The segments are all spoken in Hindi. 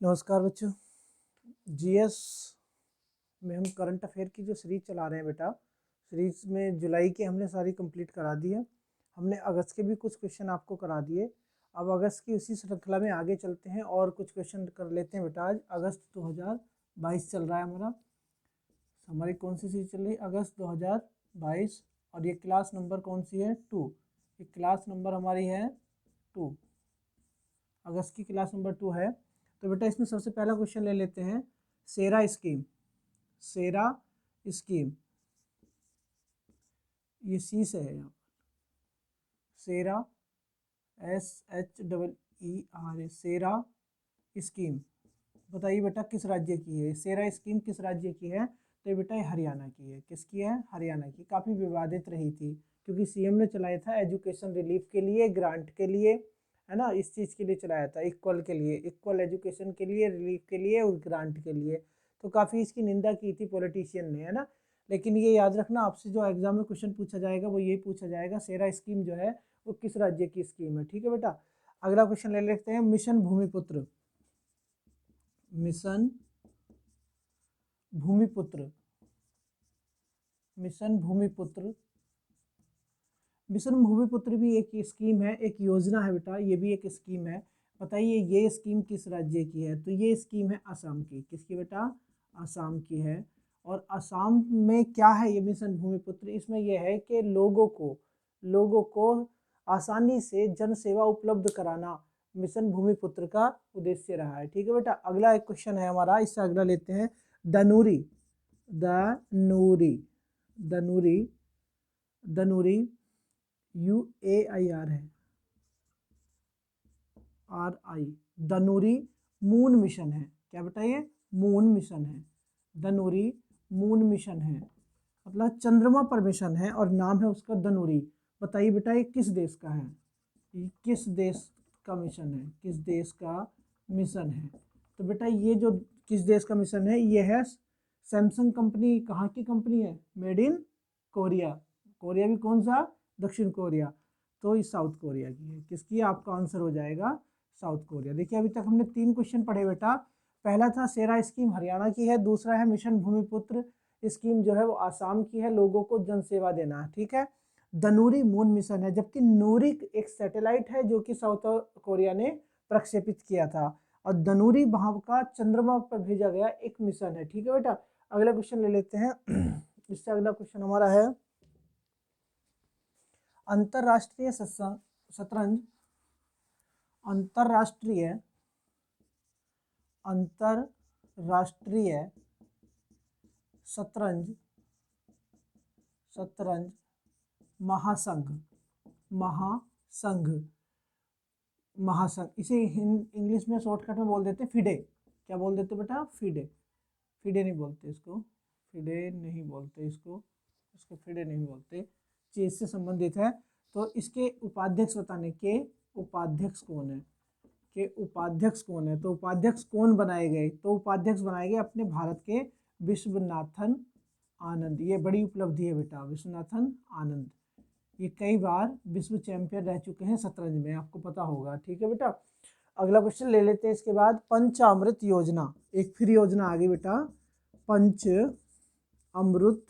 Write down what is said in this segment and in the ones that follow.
नमस्कार बच्चों। जीएस में हम करंट अफेयर की जो सीरीज चला रहे हैं बेटा, सीरीज में जुलाई की हमने सारी कंप्लीट करा दी है। हमने अगस्त के भी कुछ क्वेश्चन आपको करा दिए। अब अगस्त की उसी श्रृंखला में आगे चलते हैं और कुछ क्वेश्चन कर लेते हैं बेटा। आज अगस्त 2022 चल रहा है हमारी कौन सी सीरीज चल रही है? अगस्त 2022। और ये क्लास नंबर कौन सी है? 2। ये क्लास नंबर हमारी है 2। अगस्त की क्लास नंबर 2 है। तो बेटा इसमें सबसे पहला क्वेश्चन ले लेते हैं। सेरा स्कीम, सेरा स्कीम, ये सी से है यहाँ पर। सेरा SHEER, सेरा स्कीम। बताइए बेटा किस राज्य की है? सेरा स्कीम किस राज्य की है? तो ये बेटा ये हरियाणा की है। किसकी है? हरियाणा की। काफ़ी विवादित रही थी क्योंकि सीएम ने चलाया था एजुकेशन रिलीफ के लिए, ग्रांट के लिए, है ना, इस चीज़ के लिए चलाया था, इक्वल के लिए, इक्वल एजुकेशन के लिए, रिलीफ के लिए और ग्रांट के लिए। तो काफ़ी इसकी निंदा की थी पॉलिटिशियन ने, है ना। लेकिन ये याद रखना, आपसे जो एग्जाम में क्वेश्चन पूछा जाएगा वो यही पूछा जाएगा, सेरा स्कीम जो है वो किस राज्य की स्कीम है। ठीक है बेटा। अगला क्वेश्चन ले लेते हैं। मिशन भूमिपुत्र, मिशन भूमिपुत्र, मिशन भूमिपुत्र, मिशन भूमिपुत्र भी एक स्कीम है, एक योजना है बेटा। ये भी एक स्कीम है। बताइए ये स्कीम किस राज्य की है? तो ये स्कीम है असम की। किसकी बेटा? असम की है। और असम में क्या है ये मिशन भूमिपुत्र? इसमें यह है कि लोगों को आसानी से जन सेवा उपलब्ध कराना मिशन भूमिपुत्र का उद्देश्य रहा है। ठीक है बेटा। अगला एक क्वेश्चन है हमारा, इससे अगला लेते हैं। दनूरी, दनूरी, दनूरी, दनूरी, UAIR है, RI, दनूरी मून मिशन है। क्या बताइए? मून मिशन है। दनूरी मून मिशन है, मतलब चंद्रमा पर मिशन है और नाम है उसका दनूरी। बताइए बेटा ये किस देश का है? ये किस देश का मिशन है? किस देश का मिशन है? तो बेटा ये जो किस देश का मिशन है, ये है सैमसंग कंपनी। कहाँ की कंपनी है? Made in Korea. कोरिया भी कौन सा? दक्षिण कोरिया। तो ये साउथ कोरिया की है। किसकी? आपका आंसर हो जाएगा साउथ कोरिया। देखिए अभी तक हमने 3 क्वेश्चन पढ़े बेटा। पहला था सेरा स्कीम हरियाणा की है, दूसरा है मिशन भूमिपुत्र स्कीम जो है वो आसाम की है, लोगों को जन सेवा देना। ठीक है। दनूरी मून मिशन है, जबकि नूरी एक सैटेलाइट है जो कि साउथ कोरिया ने प्रक्षेपित किया था। और दनूरी वहां का चंद्रमा पर भेजा गया एक मिशन है। ठीक है बेटा। अगला क्वेश्चन ले लेते हैं। इससे अगला क्वेश्चन हमारा है अंतरराष्ट्रीय शतरंज, अंतरराष्ट्रीय, अंतरराष्ट्रीय शतरंज, शतरंज महासंघ, महासंघ, महासंघ, इसे इंग्लिश में शॉर्टकट में बोल देते फिडे। क्या बोल देते बेटा? फिडे। फिडे नहीं बोलते इसको, फिडे नहीं बोलते इसको, इसको फिडे नहीं बोलते। चीज से संबंधित है। तो इसके उपाध्यक्ष बताने के उपाध्यक्ष कौन है? के उपाध्यक्ष कौन है? तो उपाध्यक्ष कौन बनाए गए? तो उपाध्यक्ष बनाए गए अपने भारत के विश्वनाथन आनंद। ये बड़ी उपलब्धि है बेटा, विश्वनाथन आनंद। ये कई बार विश्व चैंपियन रह चुके हैं शतरंज में, आपको पता होगा। ठीक है बेटा। अगला क्वेश्चन ले लेते हैं। इसके बाद पंचामृत योजना, एक फिर योजना आ गई बेटा, पंच अमृत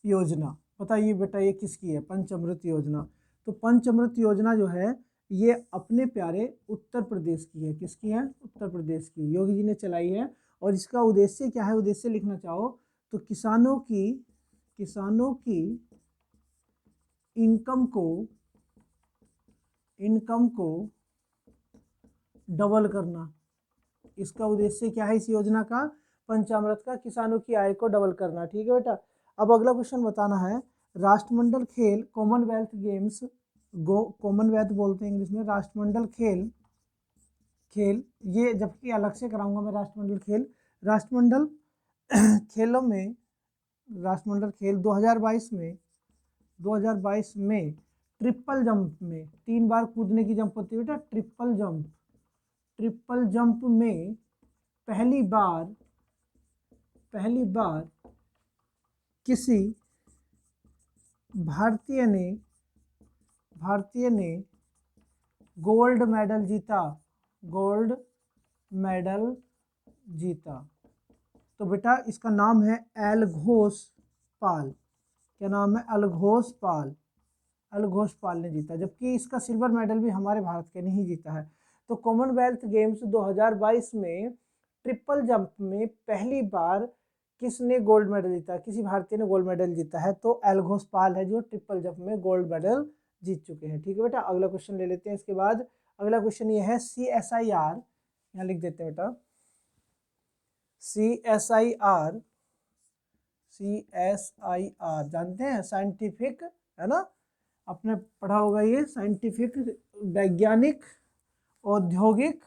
योजना। बताइए बेटा ये किसकी है? पंचामृत योजना। तो पंचामृत योजना जो है ये अपने प्यारे उत्तर प्रदेश की है। किसकी है? उत्तर प्रदेश की। योगी जी ने चलाई है। और इसका उद्देश्य क्या है? उद्देश्य लिखना चाहो तो किसानों की इनकम को डबल करना। इसका उद्देश्य क्या है इस योजना का? पंचामृत का किसानों की आय को डबल करना। ठीक है बेटा। अब अगला क्वेश्चन बताना है। राष्ट्रमंडल खेल, कॉमनवेल्थ गेम्स, कॉमनवेल्थ बोलते हैं इंग्लिश में, राष्ट्रमंडल खेल ये जबकि अलग से कराऊंगा मैं राष्ट्रमंडल खेल। राष्ट्रमंडल खेलों में, राष्ट्रमंडल खेल 2022 में ट्रिपल जंप में 3 बार कूदने की जंप होती है बेटा, ट्रिपल जंप। ट्रिपल जंप में पहली बार किसी भारतीय ने गोल्ड मेडल जीता। गोल्ड मेडल जीता। तो बेटा इसका नाम है एलघोष पाल। क्या नाम है? अलघोष पाल। अलघोष पाल ने जीता, जबकि इसका सिल्वर मेडल भी हमारे भारत के ने ही जीता है। तो कॉमनवेल्थ गेम्स 2022 में ट्रिपल जंप में पहली बार किसने गोल्ड मेडल जीता? किसी भारतीय ने गोल्ड मेडल जीता है, तो एलघोष पाल है जो ट्रिपल जंप में गोल्ड मेडल जीत चुके हैं। ठीक है बेटा, अगला क्वेश्चन ले लेते हैं। इसके बाद अगला क्वेश्चन ये है CSIR, यहाँ लिख देते हैं बेटा CSIR। CSIR जानते हैं, साइंटिफिक, है ना, आपने पढ़ा होगा ये, साइंटिफिक वैज्ञानिक औद्योगिक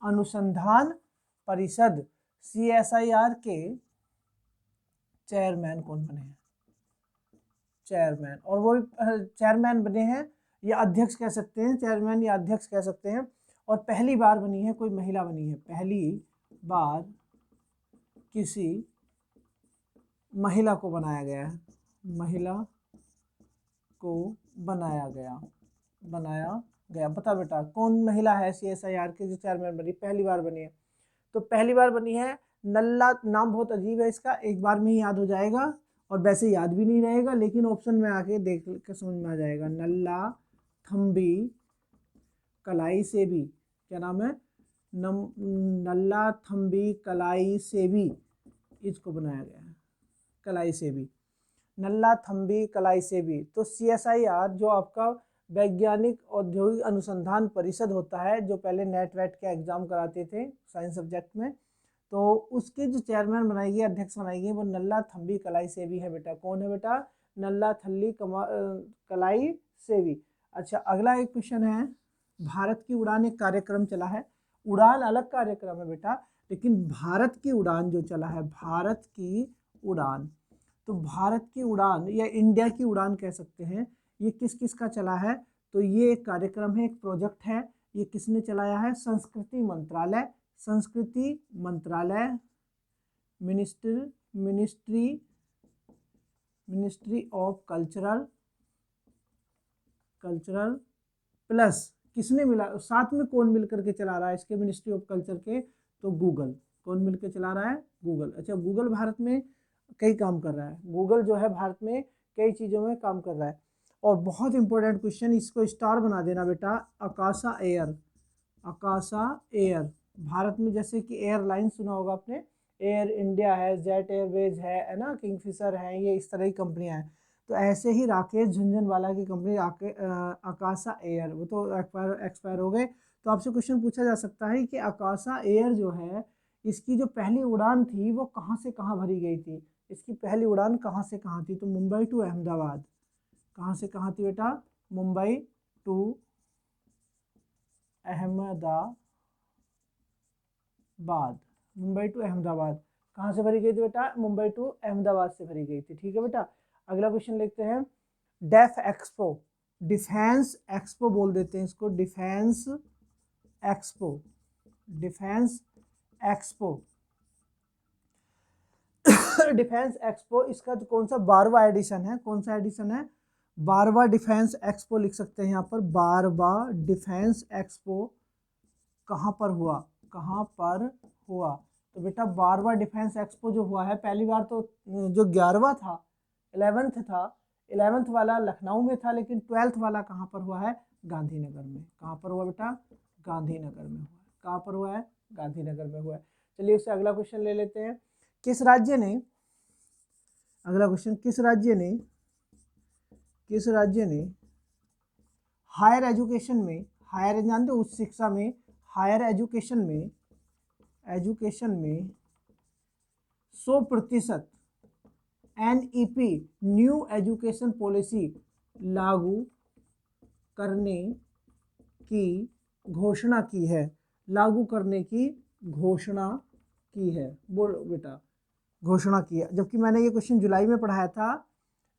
अनुसंधान परिषद। CSIR के चेयरमैन कौन बने हैं? चेयरमैन, और वो भी चेयरमैन बने हैं या अध्यक्ष कह सकते हैं, चेयरमैन या अध्यक्ष कह सकते हैं। और पहली बार बनी है, कोई महिला बनी है, पहली बार किसी महिला को बनाया गया है, महिला को बनाया गया। बता बेटा कौन महिला है CSIR के जो चेयरमैन बनी, पहली बार बनी है? तो पहली बार बनी है नल्ला, नाम बहुत अजीब है इसका, एक बार में ही याद हो जाएगा और वैसे याद भी नहीं रहेगा, लेकिन ऑप्शन में आके देख के समझ में आ जाएगा। नल्ला थम्बी कलाई सेबी। क्या नाम है? नल्ला थम्बी कलाई सेबी, इसको बनाया गया है, कलाई सेबी, नल्ला थम्बी कलाई सेबी। तो CSIR जो आपका वैज्ञानिक औद्योगिक अनुसंधान परिषद होता है, जो पहले नेट वेट के एग्जाम कराते थे साइंस सब्जेक्ट में, तो उसके जो चेयरमैन बनाई गई, अध्यक्ष बनाई गई, वो नल्ला थम्बी कलाई सेबी है बेटा। कौन है बेटा? नल्ला थल्ली कलाई सेबी। अच्छा, अगला एक क्वेश्चन है, भारत की उड़ान एक कार्यक्रम चला है, उड़ान अलग कार्यक्रम है बेटा, लेकिन भारत की उड़ान जो चला है, भारत की उड़ान, तो भारत की उड़ान या इंडिया की उड़ान कह सकते हैं, ये किस किस का चला है? तो ये एक कार्यक्रम है, एक प्रोजेक्ट है, ये किसने चलाया है? संस्कृति मंत्रालय, संस्कृति मंत्रालय, मिनिस्ट्री ऑफ कल्चरल प्लस किसने मिला, साथ में कौन मिलकर के चला रहा है इसके मिनिस्ट्री ऑफ कल्चर के? तो गूगल। कौन मिलकर चला रहा है? गूगल। अच्छा, गूगल भारत में कई काम कर रहा है, गूगल जो है भारत में कई चीज़ों में काम कर रहा है। और बहुत इंपॉर्टेंट क्वेश्चन, इसको स्टार बना देना बेटा, आकाशा एयर। आकाशा एयर, भारत में जैसे कि एयरलाइन सुना होगा आपने, एयर इंडिया है, जेट एयरवेज है ना, किंगफिशर है, ये इस तरह की कंपनियां हैं। तो ऐसे ही राकेश झुनझुनवाला की कंपनी आकाशा एयर, वो तो एक्सपायर हो गए। तो आपसे क्वेश्चन पूछा जा सकता है कि आकाशा एयर जो है, इसकी जो पहली उड़ान थी वो कहाँ से कहाँ भरी गई थी? इसकी पहली उड़ान कहाँ से कहाँ थी? तो मुंबई टू अहमदाबाद। कहाँ से कहाँ थी बेटा? मुंबई टू अहमदाबाद। मुंबई टू अहमदाबाद कहाँ से भरी गई थी बेटा? मुंबई टू अहमदाबाद से भरी गई थी। ठीक है बेटा, अगला क्वेश्चन लिखते हैं, डेफ एक्सपो, डिफेंस एक्सपो बोल देते हैं इसको, defence expo, defence expo defence expo, इसका तो कौन सा 12वां एडिशन है? कौन सा एडिशन है? 12वां डिफेंस एक्सपो लिख सकते हैं यहाँ पर, 12वां डिफेंस एक्सपो कहाँ पर हुआ? कहाँ पर हुआ? तो बेटा 12वां डिफेंस एक्सपो जो हुआ है, पहली बार तो जो 11वां था, 11th था, 11th वाला लखनऊ में था, लेकिन 12th वाला कहाँ पर हुआ है? गांधीनगर में। कहाँ पर हुआ बेटा? गांधीनगर में हुआ। कहाँ पर हुआ है? गांधीनगर में हुआ है। चलिए उससे अगला क्वेश्चन ले लेते हैं, किस राज्य ने, अगला क्वेश्चन, किस राज्य ने हायर एजुकेशन में, हायर जानते हो उच्च शिक्षा में, हायर एजुकेशन में 100% NEP न्यू एजुकेशन पॉलिसी लागू करने की घोषणा की है? लागू करने की घोषणा की है, बोलो बेटा, घोषणा की है। जबकि मैंने ये क्वेश्चन जुलाई में पढ़ाया था,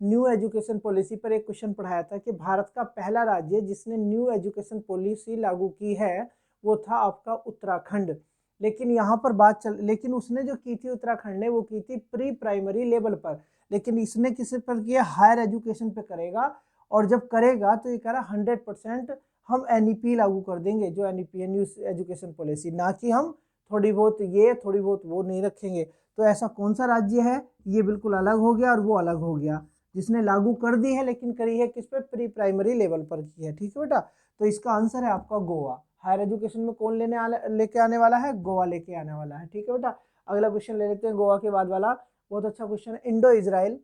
न्यू एजुकेशन पॉलिसी पर एक क्वेश्चन पढ़ाया था कि भारत का पहला राज्य जिसने न्यू एजुकेशन पॉलिसी लागू की है वो था आपका उत्तराखंड। लेकिन यहाँ पर बात चल, लेकिन उसने जो की थी उत्तराखंड ने, वो की थी प्री प्राइमरी लेवल पर, लेकिन इसने किस पर किया? हायर एजुकेशन पे करेगा। और जब करेगा तो ये कह रहा 100% हम NEP लागू कर देंगे, जो NEP है न्यू एजुकेशन पॉलिसी, ना कि हम थोड़ी बहुत ये थोड़ी बहुत वो नहीं रखेंगे। तो ऐसा कौन सा राज्य है, ये बिल्कुल अलग हो गया और वो अलग हो गया, जिसने लागू कर दी है लेकिन करी है किस पे, प्री प्राइमरी लेवल पर की है। ठीक है बेटा, तो इसका आंसर है आपका गोवा। हायर एजुकेशन में कौन लेके आने वाला है, गोवा लेके आने वाला है। ठीक है बेटा, अगला क्वेश्चन ले लेते हैं गोवा के बाद वाला, बहुत अच्छा क्वेश्चन है। Indo Israel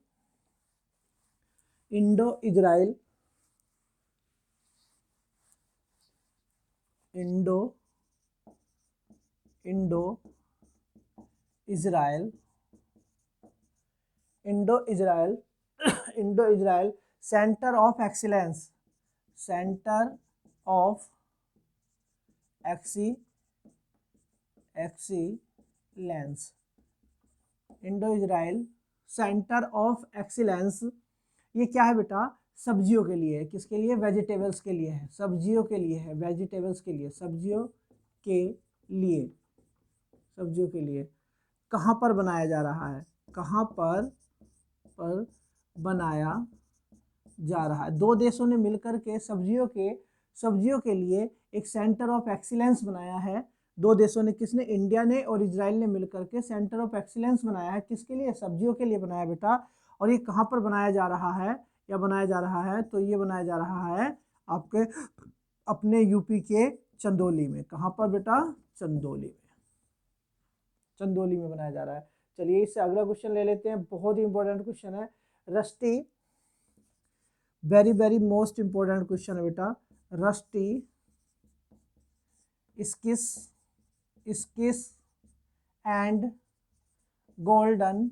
Indo Israel Indo Indo Israel Indo Israel Indo Israel centre of excellence, centre of excellence, Indo Israel centre of excellence, ये क्या है बेटा, सब्जियों के लिए है। किसके लिए, वेजिटेबल्स के लिए है, सब्जियों के लिए है, वेजिटेबल्स के लिए, सब्जियों के लिए, सब्जियों के लिए। कहाँ पर बनाया जा रहा है, कहाँ पर बनाया जा रहा है। दो देशों ने मिलकर के सब्जियों के लिए एक सेंटर ऑफ एक्सीलेंस बनाया है। दो देशों ने, किसने, इंडिया ने और इजराइल ने मिलकर के सेंटर ऑफ एक्सीलेंस बनाया है। किसके लिए, सब्जियों के लिए बनाया बेटा। और ये कहाँ पर बनाया जा रहा है, या बनाया जा रहा है, तो ये बनाया जा रहा है आपके अपने यूपी के चंदौली में। कहाँ पर बेटा, चंदौली में, चंदौली में बनाया जा रहा है। चलिए इससे अगला क्वेश्चन ले लेते हैं, बहुत ही इंपॉर्टेंट क्वेश्चन है rusty, very very most important question है बेटा। Rusty six and golden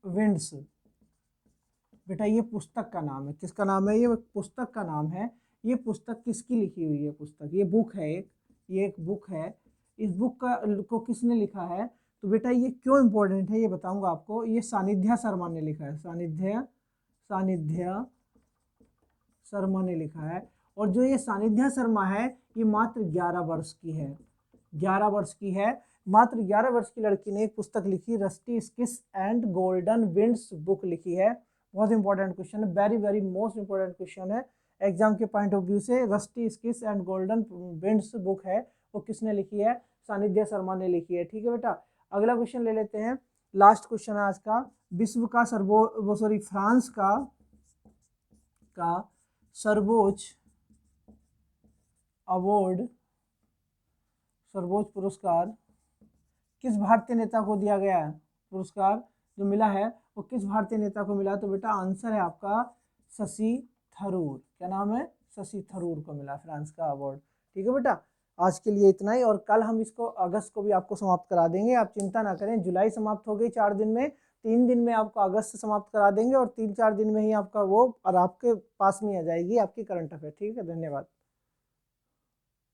winds, बेटा ये पुस्तक का नाम है। किसका नाम है, ये पुस्तक का नाम है। ये पुस्तक किसकी लिखी हुई है, पुस्तक, ये बुक है ये एक बुक है। इस बुक को किसने लिखा है, तो बेटा ये क्यों इंपॉर्टेंट है ये बताऊंगा आपको। ये सानिध्या शर्मा ने लिखा है, सानिध्या शर्मा ने लिखा है। और जो ये सानिध्या शर्मा है, ये मात्र 11 वर्ष की है, 11 वर्ष की है। मात्र 11 वर्ष की लड़की ने एक पुस्तक लिखी, rusty six and golden winds book लिखी है। बहुत इंपॉर्टेंट क्वेश्चन है, very very most important question है एग्जाम के पॉइंट ऑफ व्यू से। Rusty six and golden winds book है, वो किसने लिखी है, सानिध्या शर्मा ने लिखी है। ठीक है बेटा, अगला क्वेश्चन ले लेते हैं, लास्ट क्वेश्चन है आज का। विश्व का फ्रांस का सर्वोच्च अवार्ड, सर्वोच्च पुरस्कार किस भारतीय नेता को दिया गया है, पुरस्कार जो मिला है वो किस भारतीय नेता को मिला, तो बेटा आंसर है आपका शशि थरूर। क्या नाम है, शशि थरूर को मिला फ्रांस का अवार्ड। ठीक है बेटा, आज के लिए इतना ही, और कल हम इसको अगस्त को भी आपको समाप्त करा देंगे, आप चिंता ना करें। जुलाई समाप्त हो गई 4 दिन में, 3 दिन में आपको अगस्त समाप्त करा देंगे, और 3-4 दिन में ही आपका वो और आपके पास में आ जाएगी आपकी करंट अफेयर। ठीक है, धन्यवाद।